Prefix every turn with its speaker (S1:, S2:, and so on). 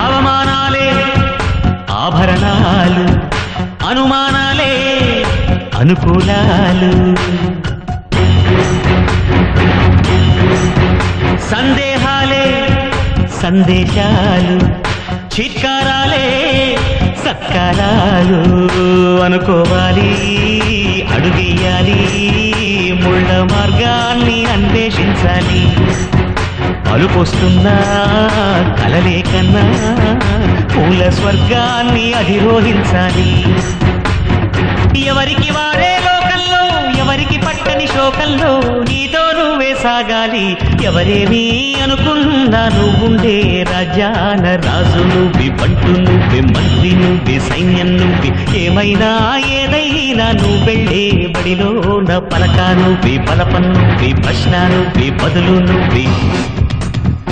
S1: అవమానాలే ఆభరణాలు, అనుమానాలే అనుకూలాలు, సందేహాలే సందేశాలు, చిత్కారాలే సత్కారాలు. అనుకోవాలి, అడుగేయాలి, ముళ్ళ మార్గాన్ని అన్వేషించాలి. అలుపొస్తున్నా కలలే కన్నా పూల స్వర్గాన్ని అధిరోహించాలి. ఎవరికి వారే లోకంలో, ఎవరికి పట్టని శోకంలో నీతో నువ్వే సాగాలి. ఎవరేమీ అనుకున్నా నువ్వుండే రాజ్యాన రాజు నువ్వే, బంటు నువ్వే, మంత్రి నువ్వే, సైన్యం నువ్వే. ఏమైనా ఏదైనా నువ్వెళ్ళే బడిలో నా పలక నువ్వే, బలపం నువ్వే, ప్రశ్న నువ్వే, బదులు నువ్వే.